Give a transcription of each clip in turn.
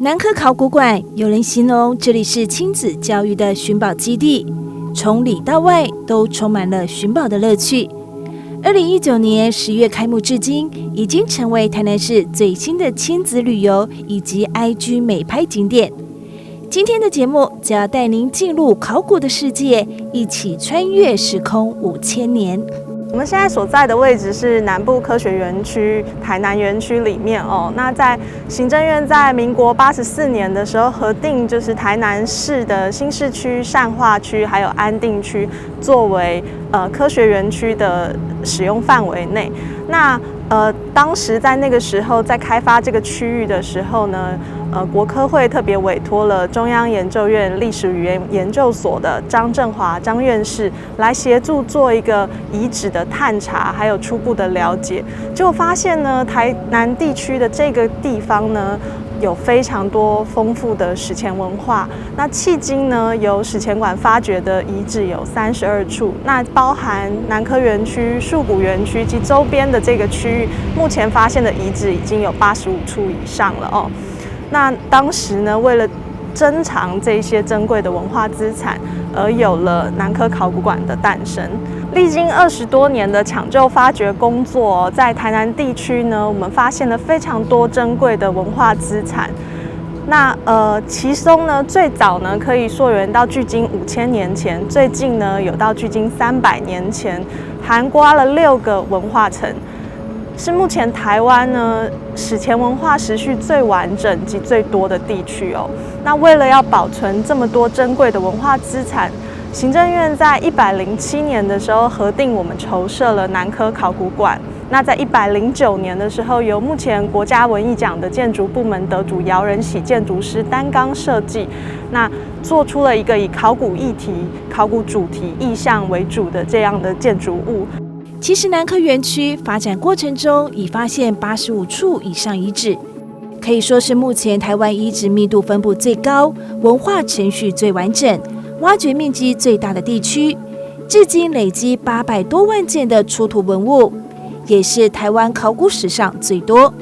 南科考古馆有人形容这里是亲子教育的寻宝基地，从里到外都充满了寻宝的乐趣。2019年10月开幕至今，已经成为台南市最新的亲子旅游以及 IG 美拍景点。今天的节目就要带您进入考古的世界，一起穿越时空5000年。我们现在所在的位置是南部科学园区台南园区里面哦。那在行政院在民国84年的时候核定，就是台南市的新市区、善化区还有安定区作为科学园区的使用范围内。那当时在那个时候在开发这个区域的时候呢，国科会特别委托了中央研究院历史语言研究所的张振华张院士来协助做一个遗址的探查，还有初步的了解。结果发现呢，台南地区的这个地方呢，有非常多丰富的史前文化。那迄今呢，由史前馆发掘的遗址有32处，那包含南科园区、树谷园区及周边的这个区域，目前发现的遗址已经有85处以上了哦。那当时呢，为了珍藏这些珍贵的文化资产，而有了南科考古馆的诞生。历经20多年的抢救发掘工作，在台南地区呢，我们发现了非常多珍贵的文化资产。那其中呢，最早呢可以溯源到距今5000年前，最近呢有到距今300年前，涵盖了6个文化层。是目前台湾呢史前文化时序最完整及最多的地区哦。那为了要保存这么多珍贵的文化资产，行政院在107年的时候核定我们筹设了南科考古馆。那在109年的时候，由目前国家文艺奖的建筑部门得主姚仁喜建筑师担纲设计，那做出了一个以考古议题、考古主题意象为主的这样的建筑物。其实南科园区发展过程中已发现85处以上遗址，可以说是目前台湾遗址密度分布最高、文化程序最完整、挖掘面积最大的地区，至今累积800多万件的出土文物，也是台湾考古史上最多。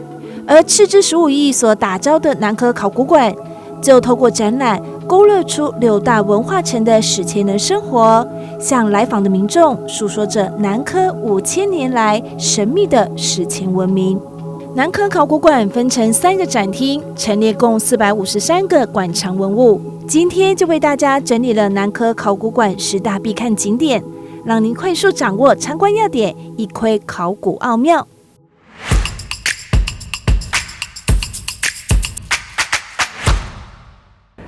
而斥资15亿所打造的南科考古馆，就透过展览勾勒出6大文化城的史前人生活，向来访的民众诉说着南科5000年来神秘的史前文明。南科考古馆分成3个展厅，陈列共453个馆藏文物。今天就为大家整理了南科考古馆10大必看景点，让您快速掌握参观要点，一窥考古奥妙。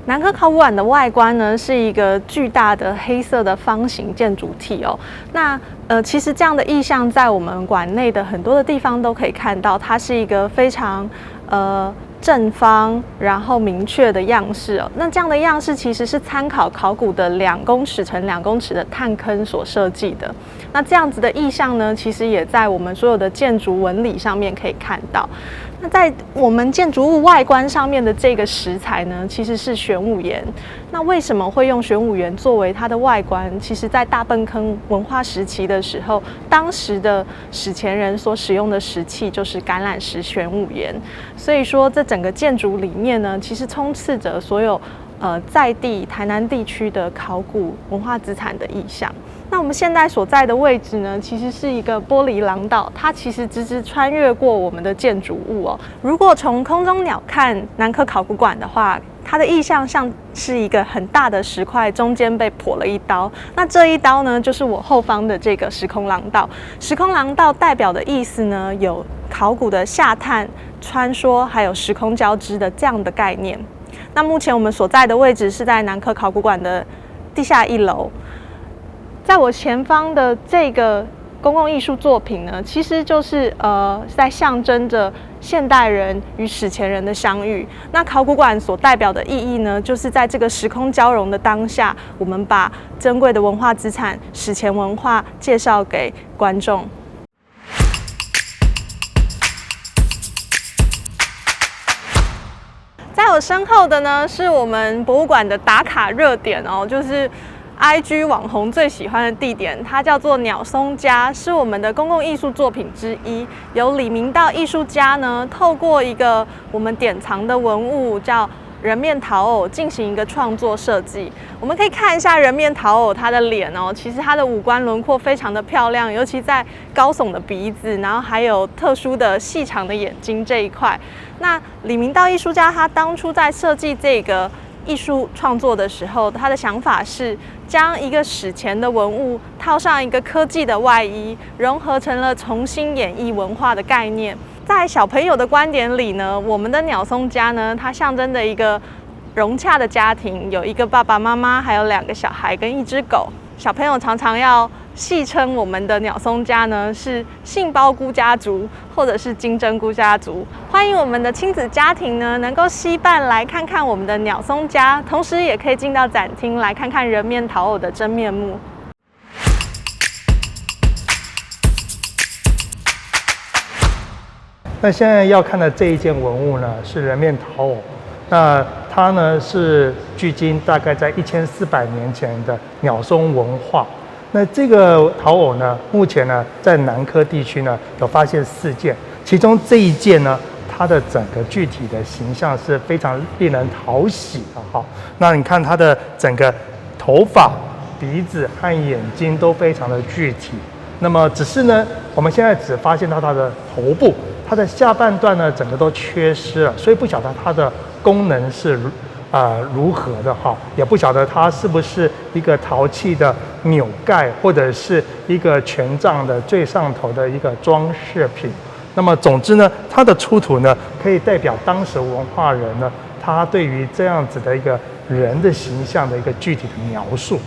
南科考古馆的外观呢，是一个巨大的黑色的方形建筑体哦。那其实这样的意象在我们馆内的很多的地方都可以看到，它是一个非常正方然后明确的样式哦。那这样的样式其实是参考考古的2公尺乘2公尺的探坑所设计的。那这样子的意象呢，其实也在我们所有的建筑纹理上面可以看到。那在我们建筑物外观上面的这个石材呢，其实是玄武岩。那为什么会用玄武岩作为它的外观？其实在大坌坑文化时期的时候，当时的史前人所使用的石器就是橄榄石玄武岩。所以说这整个建筑里面呢，其实充斥着所有在地台南地区的考古文化资产的意象。那我们现在所在的位置呢，其实是一个玻璃廊道，它其实直直穿越过我们的建筑物哦。如果从空中鸟看南科考古馆的话，它的意象像是一个很大的石块，中间被剖了一刀。那这一刀呢，就是我后方的这个时空廊道。时空廊道代表的意思呢，有考古的下探、穿梭，还有时空交织的这样的概念。那目前我们所在的位置是在南科考古馆的地下1楼。在我前方的这个公共艺术作品呢，其实就是在象征着现代人与史前人的相遇。那考古馆所代表的意义呢，就是在这个时空交融的当下，我们把珍贵的文化资产、史前文化介绍给观众。在我身后的呢，是我们博物馆的打卡热点哦，就是IG 网红最喜欢的地点，它叫做鸟松家，是我们的公共艺术作品之一。由李明道艺术家呢，透过一个我们典藏的文物叫人面陶偶进行一个创作设计。我们可以看一下人面陶偶它的脸哦，其实它的五官轮廓非常的漂亮，尤其在高耸的鼻子，然后还有特殊的细长的眼睛这一块。那李明道艺术家他当初在设计这个艺术创作的时候，他的想法是将一个史前的文物套上一个科技的外衣，融合成了重新演绎文化的概念。在小朋友的观点里呢，我们的鸟松家呢，它象征着一个融洽的家庭，有一个爸爸妈妈，还有2个小孩跟1只狗。小朋友常常要戏称我们的鸟松家呢是杏鲍菇家族，或者是金针菇家族。欢迎我们的亲子家庭呢能够携伴来看看我们的鸟松家，同时也可以进到展厅来看看人面陶偶的真面目。那现在要看的这一件文物呢是人面陶偶，那它呢是距今大概在1400年前的鸟松文化。那这个陶偶呢，目前呢在南科地区呢有发现4件，其中这一件呢，它的整个具体的形象是非常令人讨喜的哈。那你看它的整个头发、鼻子和眼睛都非常的具体。那么只是呢，我们现在只发现到它的头部，它的下半段呢整个都缺失了，所以不晓得它的功能是如何的哈，也不晓得它是不是一个陶器的钮盖，或者是一个权杖的最上头的一个装饰品。那么总之呢，它的出土呢，可以代表当时文化人呢，他对于这样子的一个人的形象的一个具体的描述。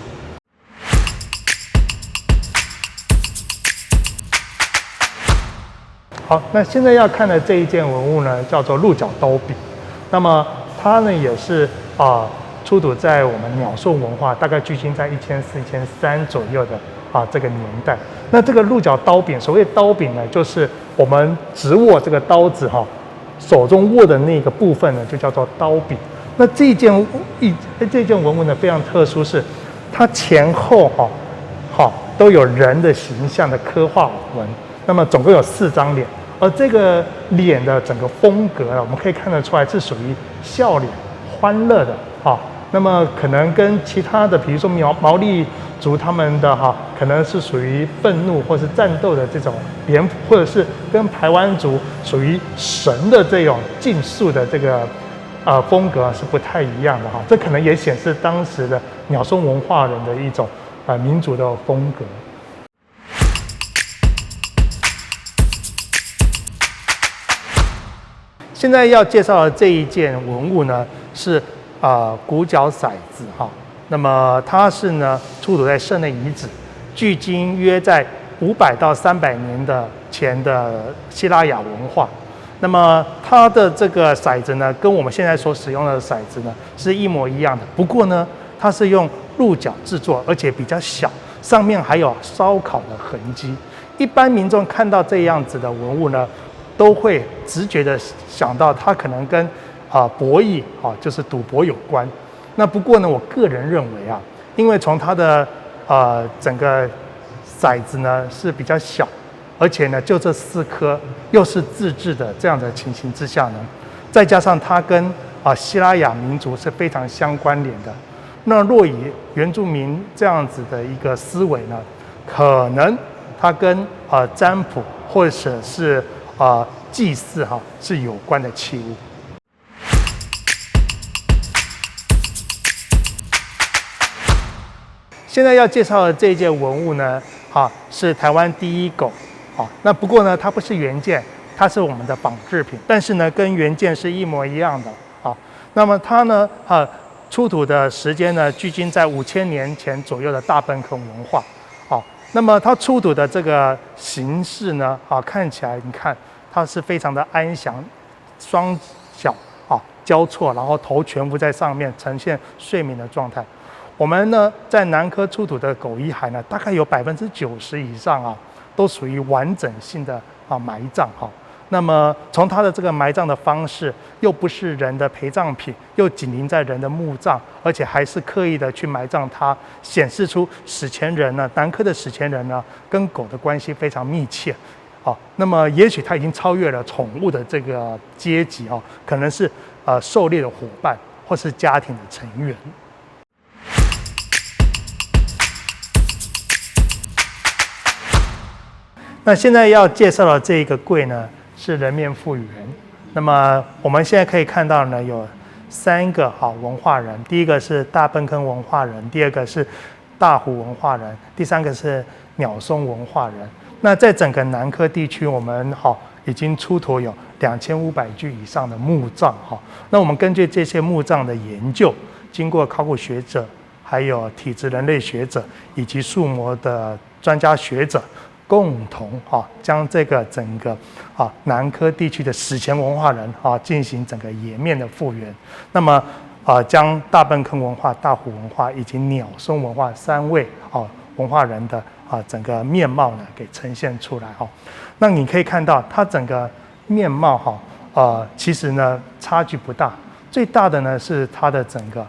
好，那现在要看的这一件文物呢，叫做鹿角刀柄。那么它呢也是出土在我们鸟兽文化，大概距今在1400、1300左右的这个年代。那这个鹿角刀柄，所谓刀柄呢，就是我们执握这个刀子手中握的那个部分呢，就叫做刀柄。那这件文物呢非常特殊，是它前后都有人的形象的刻画纹。那么总共有4张脸。而这个脸的整个风格我们可以看得出来是属于笑脸、欢乐的那么可能跟其他的，比如说毛利族他们的可能是属于愤怒或是战斗的这种脸谱，或者是跟排湾族属于神的这种竞速的这个风格是不太一样的这可能也显示当时的鸟松文化人的一种民族的风格。现在要介绍的这一件文物呢，是骨角骰子那么它是呢出土在社内遗址，距今约在500到300年前的希拉雅文化。那么它的这个骰子呢，跟我们现在所使用的骰子呢是一模一样的，不过呢，它是用鹿角制作，而且比较小，上面还有烧烤的痕迹。一般民众看到这样子的文物呢，都会直觉的想到它可能跟博弈就是赌博有关。那不过呢，我个人认为因为从它的整个骰子呢是比较小，而且呢就这4颗又是自制的这样的情形之下呢，再加上它跟希拉雅民族是非常相关联的。那若以原住民这样子的一个思维呢，可能它跟占卜或者是祭祀是有关的器物。现在要介绍的这一件文物呢，是台湾第一狗。那不过呢，它不是原件，它是我们的仿制品，但是呢，跟原件是一模一样的。那么它呢，出土的时间呢，距今在5000年前左右的大坌坑文化。那么它出土的这个形式呢，看起来你看它是非常的安详，双脚交错，然后头全部在上面，呈现睡眠的状态。我们呢在南科出土的狗遗骸呢，大概有90%以上都属于完整性的埋葬那么从它的这个埋葬的方式，又不是人的陪葬品，又紧邻在人的墓葬，而且还是刻意的去埋葬它，显示出史前人呢，南科的史前人呢，跟狗的关系非常密切。那么也许它已经超越了宠物的这个阶级可能是狩猎的伙伴，或是家庭的成员。那现在要介绍的这一个柜呢，是人面复原。那么我们现在可以看到呢，有3个文化人，第一个是大坌坑文化人，第二个是大湖文化人，第3个是鸟松文化人。那在整个南科地区，我们已经出土有2500具以上的墓葬那我们根据这些墓葬的研究，经过考古学者、还有体质人类学者以及树模的专家学者，共同将这个整个南科地区的史前文化人进行整个颜面的复原。那么将大坌坑文化、大湖文化以及鸟松文化3位文化人的整个面貌呢给呈现出来那你可以看到它整个面貌其实呢差距不大，最大的呢是它的整个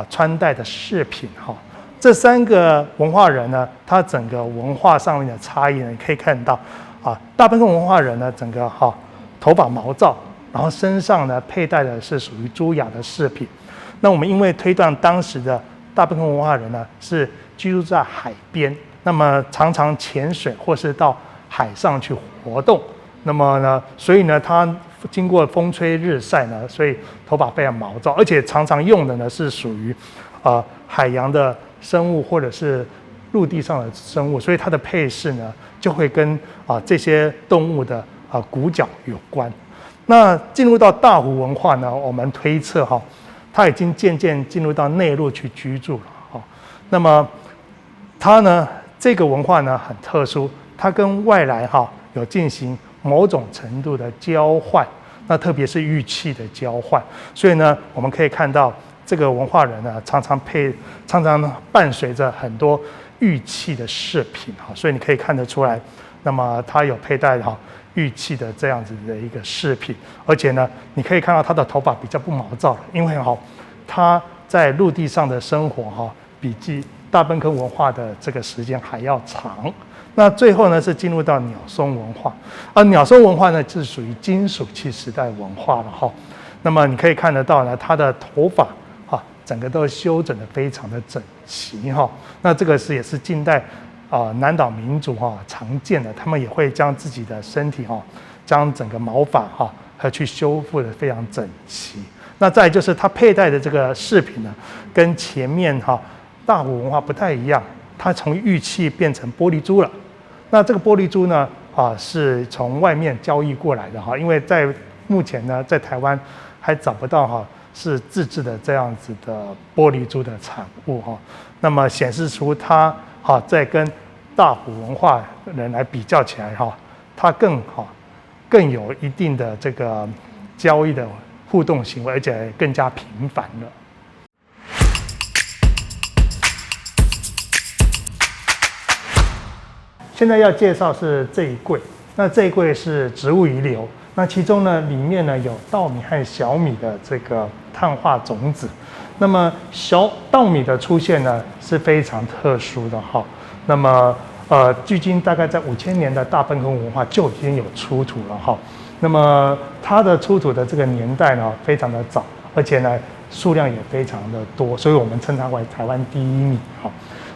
穿戴的饰品这3个文化人呢，他整个文化上面的差异呢，你可以看到大坌坑文化人呢，整个头发毛躁，然后身上呢佩戴的是属于朱雅的饰品。那我们因为推断当时的大坌坑文化人呢是居住在海边，那么常常潜水或是到海上去活动，那么呢，所以呢他经过风吹日晒呢，所以头发非常毛躁，而且常常用的呢是属于海洋的生物或者是陆地上的生物，所以它的配饰呢就会跟这些动物的骨角有关。那进入到大湖文化呢，我们推测它已经渐渐进入到内陆去居住了那么它呢这个文化呢很特殊，它跟外来有进行某种程度的交换，那特别是玉器的交换，所以呢我们可以看到这个文化人呢常常伴随着很多玉器的饰品所以你可以看得出来，那么他有佩戴玉器的这样子的一个饰品，而且呢你可以看到他的头发比较不毛躁了，因为他在陆地上的生活比起大坌坑文化的这个时间还要长。那最后呢是进入到鸟松文化，鸟松文化呢是属于金属器时代文化了那么你可以看得到呢，他的头发整个都修整得非常的整齐那这个也是近代南岛民族常见的，他们也会将自己的身体将整个毛发和去修复得非常整齐。那再来就是他佩戴的这个饰品呢，跟前面大湖文化不太一样，它从玉器变成玻璃珠了。那这个玻璃珠呢是从外面交易过来的因为在目前呢在台湾还找不到是自制的这样子的玻璃珠的产物那么显示出它在跟大湖文化人来比较起来它更有一定的这个交易的互动行为，而且更加频繁了。现在要介绍是这一柜，那这一柜是植物遗留。那其中呢，里面呢有稻米和小米的这个碳化种子。那么稻米的出现呢是非常特殊的那么距今大概在5000年的大坌坑文化就已经有出土了那么它的出土的这个年代呢非常的早，而且呢数量也非常的多，所以我们称它为台湾第一米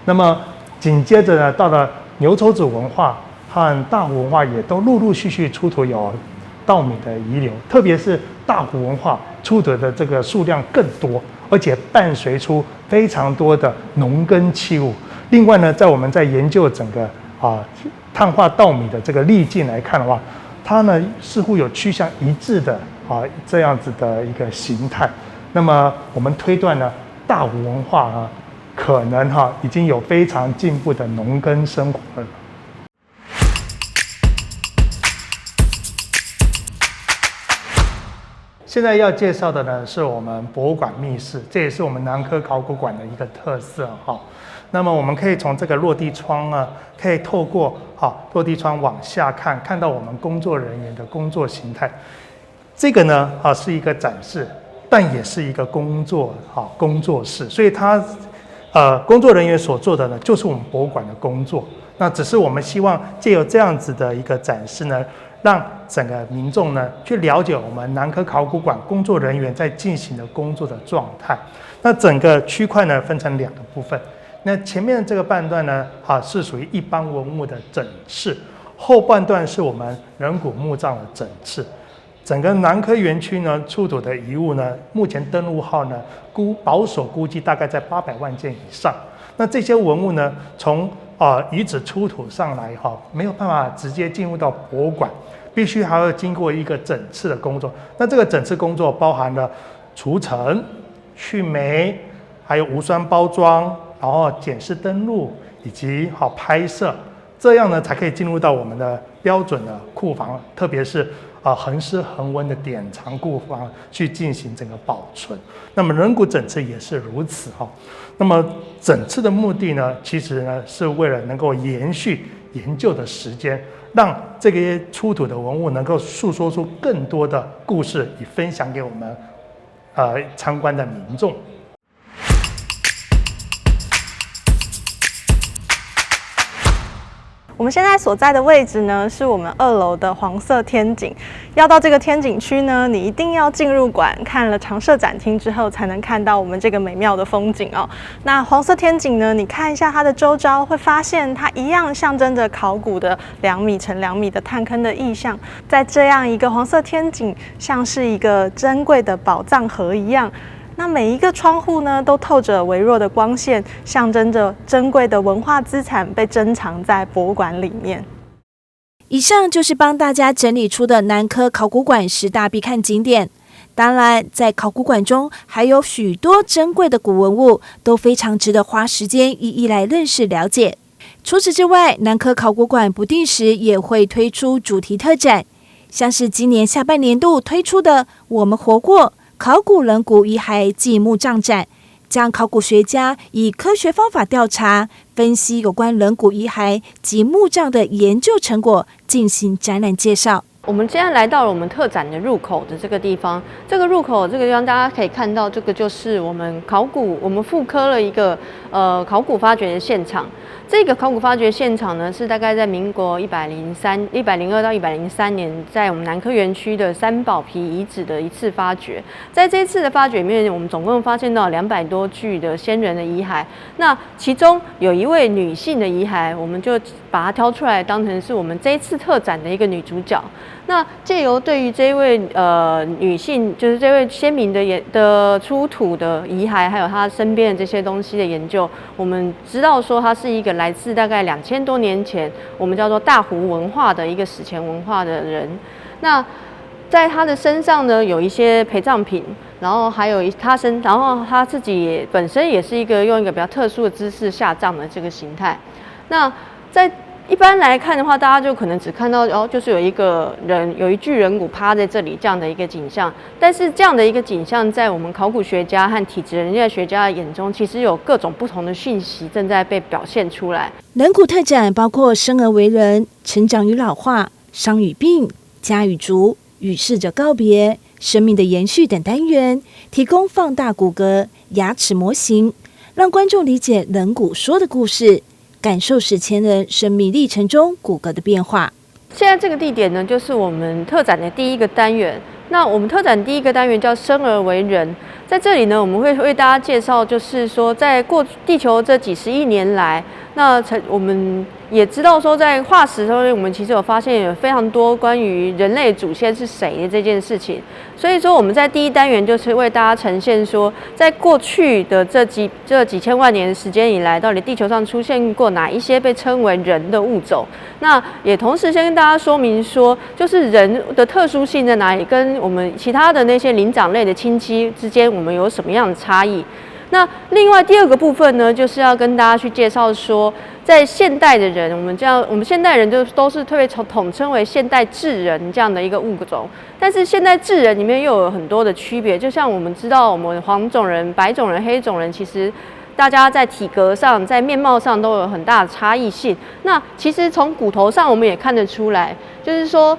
那么紧接着呢，到了牛稠子文化和大湖文化也都陆陆续续出土有稻米的遗留，特别是大湖文化出土的这个数量更多，而且伴随出非常多的农耕器物。另外呢，我们在研究整个碳化稻米的这个历径来看的话，它呢似乎有趋向一致的这样子的一个形态。那么我们推断呢，大湖文化可能已经有非常进步的农耕生活了。现在要介绍的呢，是我们博物馆密室，这也是我们南科考古馆的一个特色那么我们可以从这个落地窗呢，可以透过落地窗往下看到我们工作人员的工作形态。这个呢是一个展示，但也是一个工作室，所以它工作人员所做的呢，就是我们博物馆的工作。那只是我们希望借由这样子的一个展示呢，让整个民众呢去了解我们南科考古馆工作人员在进行的工作的状态。那整个区块呢分成2个部分，那前面的这个半段呢，是属于一般文物的整治，后半段是我们人骨墓葬的整治。整个南科园区呢出土的遗物呢，目前登录号呢保守估计大概在800万件以上。那这些文物呢，从遗址出土上来没有办法直接进入到博物馆，必须还要经过一个整治的工作。那这个整治工作包含了除尘、去霉，还有无酸包装，然后检视登录以及拍摄，这样呢才可以进入到我们的标准的库房，特别是恒湿恒温的典藏库房去进行整个保存。那么人骨整治也是如此那么整治的目的呢，其实呢是为了能够延续研究的时间，让这些出土的文物能够诉说出更多的故事，以分享给我们参观的民众。我们现在所在的位置呢，是我们2楼的黄色天井。要到这个天井区呢，你一定要进入馆，看了常设展厅之后，才能看到我们这个美妙的风景哦。那黄色天井呢，你看一下它的周遭，会发现它一样象征着考古的2米乘2米的探坑的意象。在这样一个黄色天井，像是一个珍贵的宝藏盒一样。那每一个窗户呢，都透着微弱的光线，象征着珍贵的文化资产被珍藏在博物馆里面。以上就是帮大家整理出的南科考古馆10大必看景点。当然，在考古馆中还有许多珍贵的古文物，都非常值得花时间一一来认识了解。除此之外，南科考古馆不定时也会推出主题特展，像是今年下半年度推出的“我们活过”考古人骨遗骸暨墓葬展，将考古学家以科学方法调查、分析有关人骨遗骸及墓葬的研究成果，进行展览介绍。我们现在来到了我们特展的入口的这个地方，这个入口这个地方大家可以看到，这个就是我们复刻了一个考古发掘的现场。这个考古发掘现场呢，是大概在民国102到103年，在我们南科园区的三宝皮遗址的一次发掘。在这一次的发掘里面，我们总共发现到200多具的先人的遗骸。那其中有一位女性的遗骸，我们就把它挑出来当成是我们这一次特展的一个女主角。那借由对于这位女性，就是这位先民的出土的遗骸，还有她身边的这些东西的研究，我们知道说她是一个来自大概2000多年前，我们叫做大湖文化的一个史前文化的人。那在她的身上呢，有一些陪葬品，然后还有然后她自己本身也是用一个比较特殊的姿势下葬的这个形态。那在一般来看的话，大家就可能只看到就是有一具人骨趴在这里这样的一个景象。但是这样的一个景象，在我们考古学家和体质人类学家的眼中，其实有各种不同的讯息正在被表现出来。人骨特展包括生而为人、成长与老化、伤与病、家与族、与逝者告别、生命的延续等单元，提供放大骨骼、牙齿模型，让观众理解人骨说的故事，感受史前人生命历程中骨骼的变化。现在这个地点呢，就是我们特展的第一个单元。那我们特展第一个单元叫生而为人，在这里呢，我们会为大家介绍，就是说在地球这几十亿年来，那我们也知道说，在化石中我们其实有发现有非常多关于人类祖先是谁的这件事情。所以说我们在第一单元就是为大家呈现说，在过去的这几千万年的时间以来，到底地球上出现过哪一些被称为人的物种。那也同时先跟大家说明说，就是人的特殊性在哪里，跟我们其他的那些灵长类的亲戚之间，我们有什么样的差异。那另外第二个部分呢，就是要跟大家去介绍说，在现代的人，我们现代人都是特别统称为现代智人这样的一个物种。但是现代智人里面又有很多的区别，就像我们知道，我们黄种人、白种人、黑种人，其实大家在体格上、在面貌上都有很大的差异性。那其实从骨头上我们也看得出来，就是说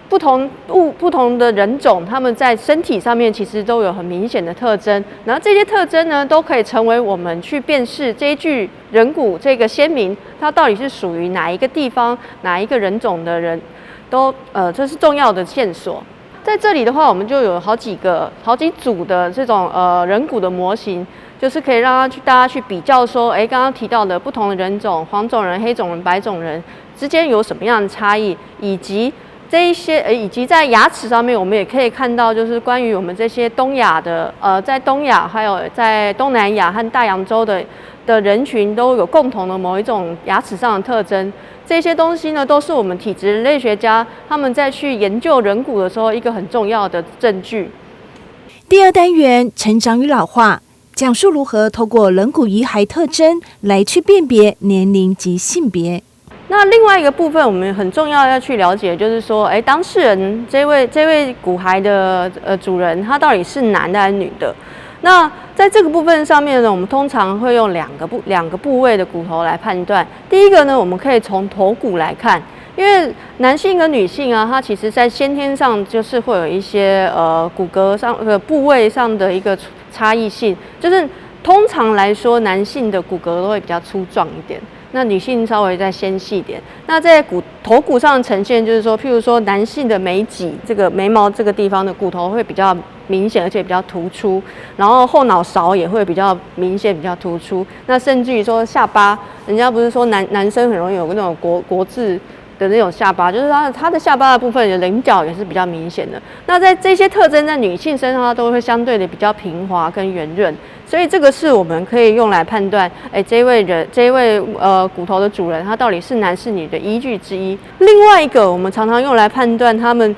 不同的人种，他们在身体上面其实都有很明显的特征，然后这些特征呢，都可以成为我们去辨识这一具人骨这个先民，它到底是属于哪一个地方、哪一个人种的人。这是重要的线索。在这里的话，我们就有好几组的这种人骨的模型，就是可以让大家去比较说，刚刚提到的不同的人种，黄种人、黑种人、白种人之间有什么样的差异，以及在牙齿上面，我们也可以看到，就是关于我们这些东亚的在东亚还有在东南亚和大洋洲的人群都有共同的某一种牙齿上的特征。这些东西呢，都是我们体质人类学家他们在去研究人骨的时候一个很重要的证据。第二单元成长与老化，讲述如何透过人骨遗骸特征来去辨别年龄及性别。那另外一个部分，我们很重要要去了解，就是说，当事人这位骨骸的主人，他到底是男的还是女的？那在这个部分上面呢，我们通常会用两个部位的骨头来判断。第一个呢，我们可以从头骨来看，因为男性跟女性啊，它其实在先天上就是会有一些骨骼上部位上的一个差异性，就是通常来说，男性的骨骼都会比较粗壮一点。那女性稍微再纤细一点。那在头骨上的呈现，就是说，譬如说男性的眉脊这个眉毛这个地方的骨头会比较明显，而且比较突出，然后后脑勺也会比较明显、比较突出。那甚至于说下巴，人家不是说男生很容易有那种国字的那种下巴，就是他的下巴的部分的棱角也是比较明显的。那在这些特征在女性身上，它都会相对的比较平滑跟圆润。所以这个是我们可以用来判断，这一位骨头的主人他到底是男是女的依据之一。另外一个我们常常用来判断他们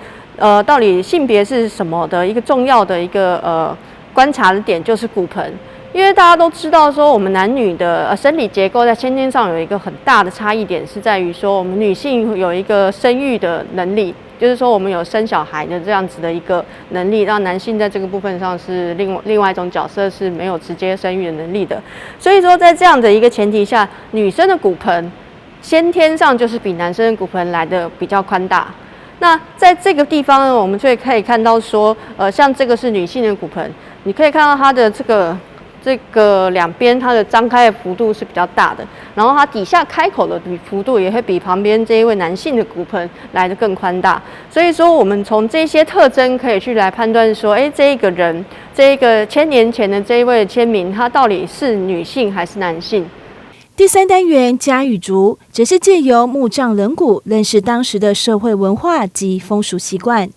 到底性别是什么的一个重要的一个观察的点，就是骨盆。因为大家都知道说，我们男女的生理结构在先天上有一个很大的差异点，是在于说我们女性有一个生育的能力。就是说，我们有生小孩的这样子的一个能力，让男性在这个部分上是另外一种角色，是没有直接生育的能力的。所以说，在这样的一个前提下，女生的骨盆先天上就是比男生的骨盆来的比较宽大。那在这个地方呢，我们就可以看到说，像这个是女性的骨盆，你可以看到它的这个两边它的张开的幅度是比较大的，然后它底下开口的幅度也会比旁边这一位男性的骨盆来得更宽大。所以说，我们从这些特征可以去来判断说，这一个人，这一个1000年前的这一位先民，他到底是女性还是男性？第三单元家与族，则是借由墓葬人骨认识当时的社会文化及风俗习惯。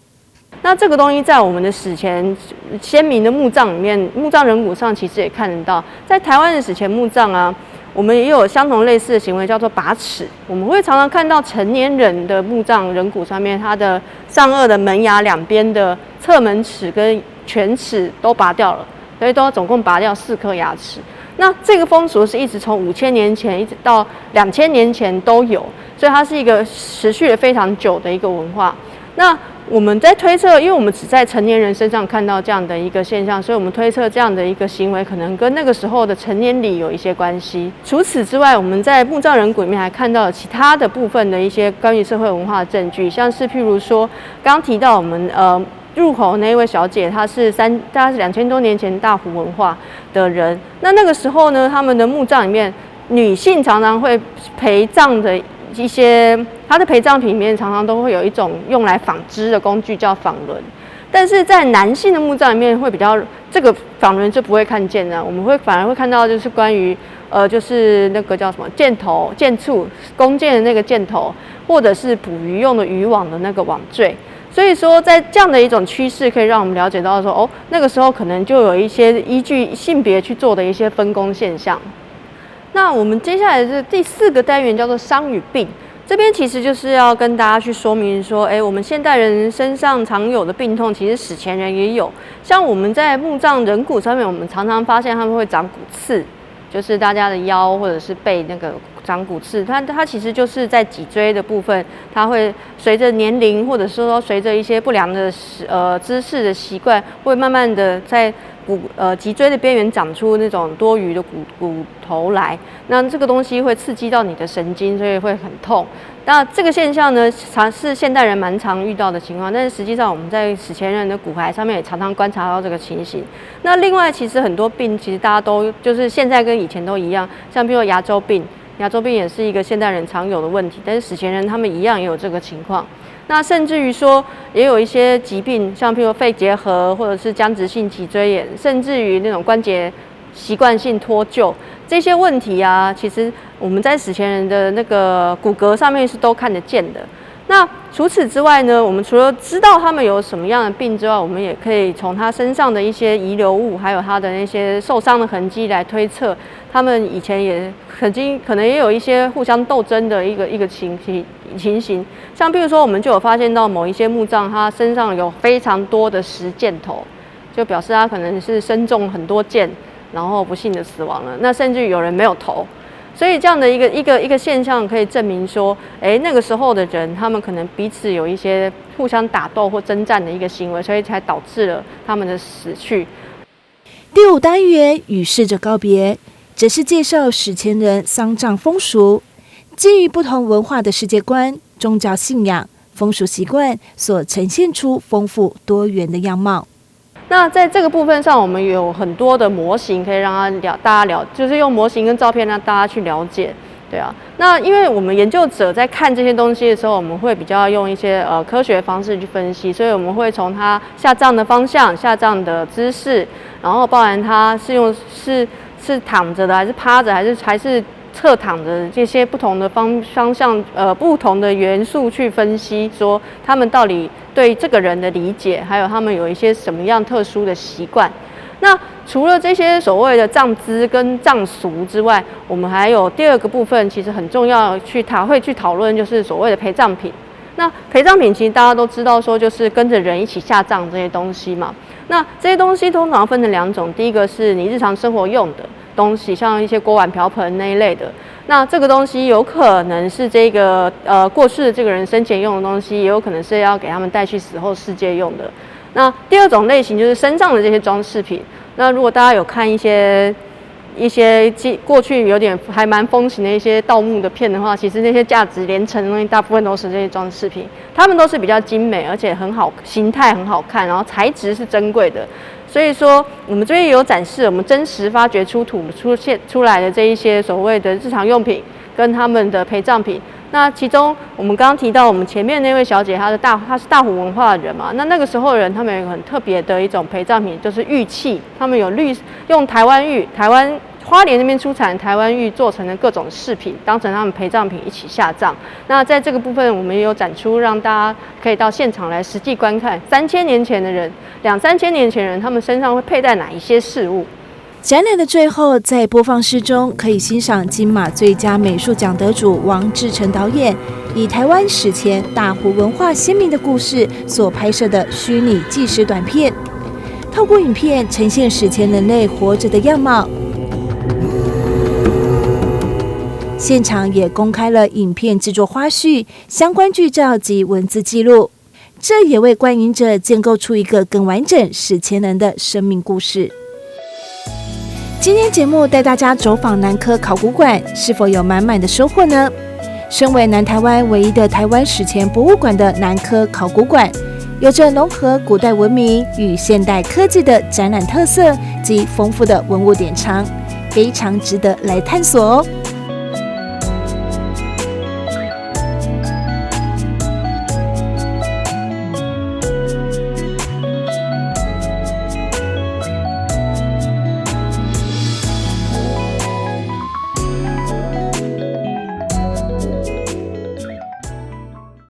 那这个东西在我们的史前先民的墓葬里面，墓葬人骨上其实也看得到。在台湾的史前墓葬啊，我们也有相同类似的行为，叫做拔齿。我们会常常看到成年人的墓葬人骨上面，它的上颚的门牙两边的侧门齿跟犬齿都拔掉了，所以都总共拔掉4颗牙齿。那这个风俗是一直从5000年前一直到2000年前都有，所以它是一个持续了非常久的一个文化。那我们在推测，因为我们只在成年人身上看到这样的一个现象，所以我们推测这样的一个行为可能跟那个时候的成年礼有一些关系。除此之外，我们在墓葬人骨里面还看到了其他的部分的一些关于社会文化的证据，像是譬如说，刚刚提到我们入口那一位小姐，她是大概是2000多年前大湖文化的人。那个时候呢，他们的墓葬里面，女性常常会陪葬的一些，它的陪葬品里面常常都会有一种用来纺织的工具，叫纺轮。但是在男性的墓葬里面会比较，这个纺轮就不会看见了，我们反而会看到就是关于就是那个叫什么箭头、箭簇、弓箭的那个箭头，或者是捕鱼用的渔网的那个网坠。所以说，在这样的一种趋势，可以让我们了解到说，那个时候可能就有一些依据性别去做的一些分工现象。那我们接下来是第4个单元，叫做伤与病。这边其实就是要跟大家去说明说，我们现代人身上常有的病痛，其实史前人也有。像我们在墓葬人骨上面，我们常常发现他们会长骨刺，就是大家的腰或者是背那个长骨刺，它其实就是在脊椎的部分，它会随着年龄或者是说随着一些不良的姿势的习惯，会慢慢的在脊椎的边缘长出那种多余的骨头来，那这个东西会刺激到你的神经，所以会很痛。那这个现象呢，是现代人蛮常遇到的情况，但是实际上我们在史前人的骨骸上面也常常观察到这个情形。那另外，其实很多病，其实大家都就是现在跟以前都一样，像比如说牙周病。牙周病也是一个现代人常有的问题，但是史前人他们一样也有这个情况。那甚至于说，也有一些疾病，像譬如肺结核，或者是僵直性脊椎炎，甚至于那种关节习惯性脱臼这些问题啊，其实我们在史前人的那个骨骼上面是都看得见的。那除此之外呢，我们除了知道他们有什么样的病之外，我们也可以从他身上的一些遗留物，还有他的那些受伤的痕迹来推测，他们以前也可能也有一些互相斗争的一个情形。像比如说，我们就有发现到某一些墓葬，他身上有非常多的10箭头，就表示他可能是身中很多箭，然后不幸的死亡了。那甚至有人没有头。所以这样的一个现象可以证明说，那个时候的人，他们可能彼此有一些互相打斗或征战的一个行为，所以才导致了他们的死去。第5单元与逝者告别，则是介绍史前人丧葬风俗，基于不同文化的世界观、宗教信仰、风俗习惯所呈现出丰富多元的样貌。那在这个部分上，我们有很多的模型可以让大家就是用模型跟照片让大家去了解，对啊。那因为我们研究者在看这些东西的时候，我们会比较用一些科学方式去分析，所以我们会从它下葬的方向、下葬的姿势，然后包含它是躺着的，还是趴着，还是侧躺着，这些不同的方向不同的元素去分析，说他们到底对这个人的理解，还有他们有一些什么样特殊的习惯。那除了这些所谓的葬姿跟葬俗之外，我们还有第2个部分，其实很重要会去讨论，就是所谓的陪葬品。那陪葬品其实大家都知道，说就是跟着人一起下葬这些东西嘛。那这些东西通常分成2种，第一个是你日常生活用的东西，像一些锅碗瓢盆那一类的。那这个东西有可能是这个过世的这个人生前用的东西，也有可能是要给他们带去死后世界用的。那第2种类型就是身上的这些装饰品。那如果大家有看一些过去有点还蛮风行的一些盗墓的片的话，其实那些价值连城的东西大部分都是这些装饰品，它们都是比较精美，而且很好，形态很好看，然后材质是珍贵的。所以说，我们这边也有展示我们真实发掘出来的这一些所谓的日常用品跟他们的陪葬品。那其中我们刚刚提到我们前面那位小姐，她是大湖文化的人嘛，那个时候的人他们有一个很特别的一种陪葬品，就是玉器，他们有用台湾玉，台湾花莲那边出产台湾玉做成的各种饰品，当成他们陪葬品一起下葬。那在这个部分，我们也有展出，让大家可以到现场来实际观看3000年前的人，2-3千年前人他们身上会佩戴哪一些饰物。展览的最后，在播放室中可以欣赏金马最佳美术奖得主王志成导演以台湾史前大湖文化鲜明的故事所拍摄的虚拟纪实短片，透过影片呈现史前人类活着的样貌。现场也公开了影片制作花絮、相关剧照及文字记录，这也为观影者建构出一个更完整史前人的生命故事。今天节目带大家走访南科考古馆，是否有满满的收获呢？身为南台湾唯一的台湾史前博物馆的南科考古馆，有着融合古代文明与现代科技的展览特色及丰富的文物典藏，非常值得来探索哦。